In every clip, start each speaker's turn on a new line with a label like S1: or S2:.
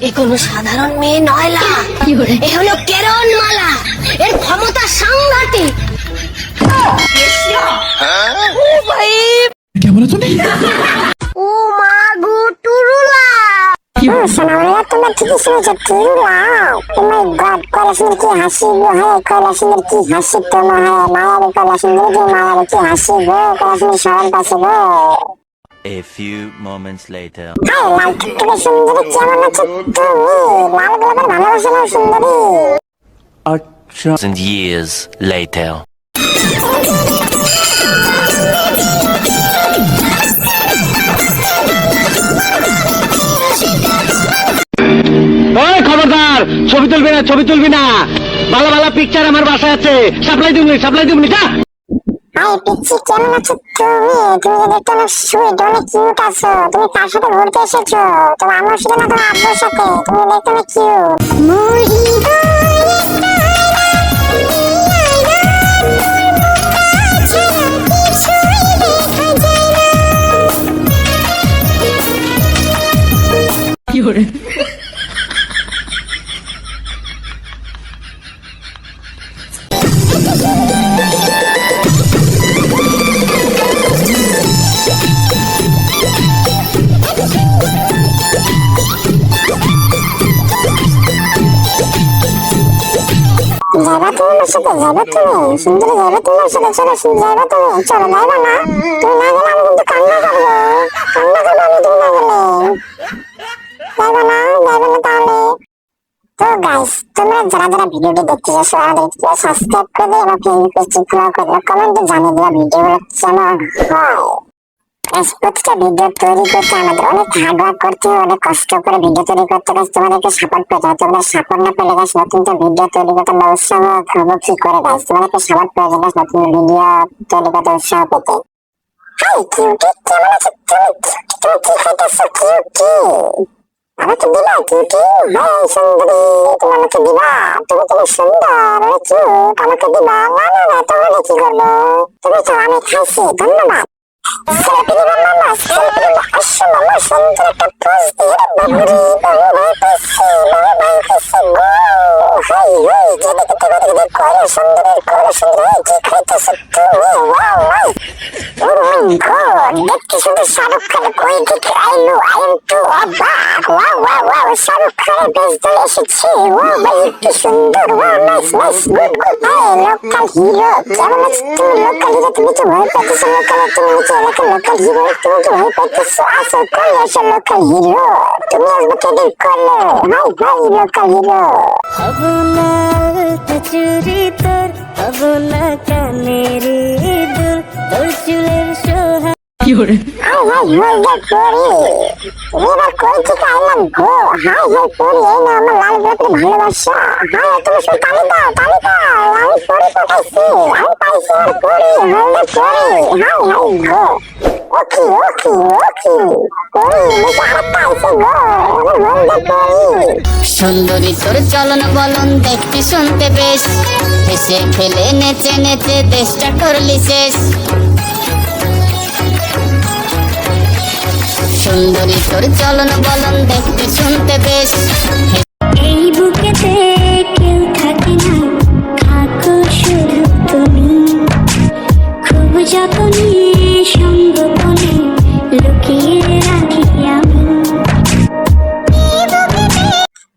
S1: এ কোনো সাধারণ মেয়ে নয়লা, এ হলো কেরণ মালা। এর ক্ষমতা সাংঘাতিক।
S2: क्या बोला तूने?
S1: ও মা গো টুরুলা।
S3: সোনামণিরা তোমরা ঠিকই শুনেছো, টুরুলা। ও মাই গড, কৈলাসের কি হাসি গো, হ্যাঁ কৈলাসের কি হাসি তো হ্যাঁ, মায়াবী কৈলাসের কি মায়াবী কি হাসি গো, কৈলাসের শরণ পাশে গো।
S4: A few moments later.
S3: Hi লাল টুকটুকে সুন্দরী, কেমন আছো তুমি? লাল গোলাপের ভালোবাসা নাও সুন্দরী।
S4: Thousand years later.
S5: ওই খবরদার, ছবি তুলবি না। ভালো ভালো পিকচার আমার বাসায় আছে, সাপ্লাই দিবনি যা।
S3: হাই পিচ্ছি, কেমন আছো তুমি? তুমি যে দেখতে অনেক সুইট, অনেক কিউট আছো। তুমি কার সাথে ঘুরতে এসেছো? তোমার আমার সাথে না তোমার আব্বুর সাথে? তুমি দেখতে অনেক কিউট। যাবা তুমি আমার সাথে? যাবা তুমি সুন্দরী? যাবা তোমার সাথে? চলো যাবা তুমি? চলো যাবা না? তুমি না গেলে আমি কিন্তু কান্না করবো আমি, তুমি না গেলে। যাবা না তাহলে? তো গাইস, তোমরা যারা ভিডিওটি দেখতে চাচ্ছ আমাদের সাবস্ক্রাইব করে দিও এবং ফেসবুক পেজটি ফলো করে দিও, কমেন্টে জানিয়ে দিও ভিডিওগুলো কেমন হয়। প্রতিটা ভিডিও তৈরি করতে আমাদের অনেক হার্ড ওয়ার্ক করতে হয়, অনেক কষ্ট করে ভিডিও তৈরি করতে হয়। তোমাদেরকে সাপোর্ট পেতে হয়। তোমরা সাপোর্ট না পেলে গাইস নতুন ভিডিও তৈরি করতে আমরা উৎসাহ হবো কি করে গাইস? তোমাদেরকে সাপোর্ট প্রয়োজন গাইস নতুন ভিডিও তৈরি করতে উৎসাহ পেতে। হাই কিউটি, কেমন আছো তুমি? তুমি কি খাইতেছো কিউটি? আমাকে দিবা কিউটি? হাই সুন্দরী, তুমি আমাকে দিবা? তুমি তো সুন্দর, অনেক কিউট, আমাকে দিবা? না তাহলে কি করবো? তুমি তো আমি খাইছি, ধন্যবাদ। শাহরুখ খান কই থেকে আইলো? শাহরুখ খানের বেশ চলে এসেছে। কি সুন্দর, লোকাল হিরো। কেমন আছো তুমি লোকাল হিরো? তুমি তো ভয় পাচ্ছ লোকাল, তুমি নিচে এলাকার লোকাল হিরো, তুমি তো ভয় পাচ্ছ। আসো কই আসো লোকাল হিরো, তুমি আসবে কেদিন করলো। হাই লোকাল হিরো।
S6: হব না চুরি তোর, হব না কানের দুল, তোর চুলের সোহা।
S3: হাই হোল্ডার পরি, তুমি এবার কই থেকে আইলাম গো? হাই পরি, এই না আমার লাল গোলাপের ভালোবাসা। হাই তুমি শুধু তালি দাও, আমি পরি পাঠাইছি, আমি পাইছি আর পরি, হোল্ডার পরি। হাই গো, ওকে পরি মুখে আরেকটা আইছে গো, আমার হোল্ডার পরি।
S6: সুন্দরী তোর চলন বলন দেখতে শুনতে বেশ, হেসে খেলে নেচে দেশটা করলি শেষ। সুন্দরী তোর চলন বলন দেখতে শুনতে বেশ। এই বুকেতে কেউ থাকে না, থাকো শুধু তুমি। খুব যতনে সঙ্গোপনে লুকিয়ে রাখি আমি।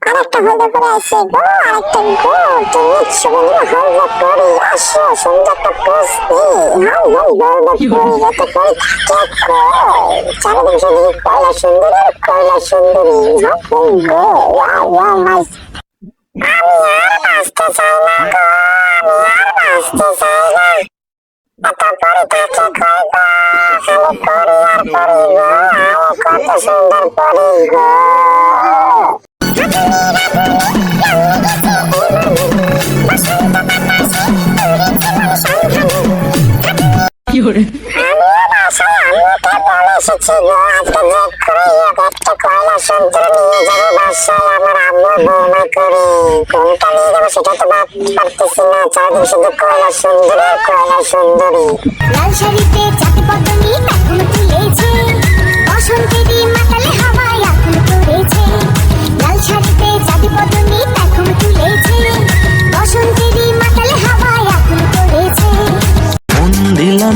S3: আরেকটা হোল্ডার করে আছে গো, আরেকটা গো, তুমি সুন্দর হোল্ডার করে আসো, সুন্দর একটা পোজ দিই। হাই হোল্ডার করে যাতে করে থাকে চারিদিকে শুধু কয়লা সুন্দরী। হাই গো, ওয়াও নাইস। আমি আর বাঁচতে চাই না গো, এত পরে থাকে কয় গো, খালি পরি আর পরি গো, কত সুন্দর পরি গো। এসেছি গো, আজকে জেদ করে একটা কয়লা যন্ত্র নিয়ে যাবো বাসায় আমার আম্মু বৌমা করে। কোনটা নিয়ে যাবো সেটা তো পারতেছি না, চারদিকে শুধু কয়লা সুন্দরী।
S7: লাল শাড়িতে চাঁদ বদনি এখন তুলেছে, বসন্তেরই মাতালে হাওয়ায় আগুন পড়েছে। লাল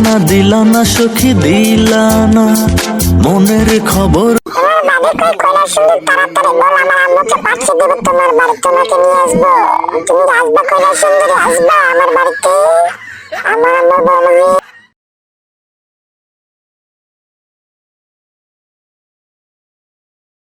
S2: দিলানা সখী দিলানা মনের খবর।
S3: তোমার বাড়ি কই কৈলাস সুন্দর, তাড়াতাড়ি বল, আমার আম্মুকে পাঠিয়ে দেবো তোমার বাড়ি, তোমাকে নিয়ে আসবো। তুমি আসবা কৈলাস সুন্দরী, আসবা আমার বাড়িতে, আমার আম্মু বলবে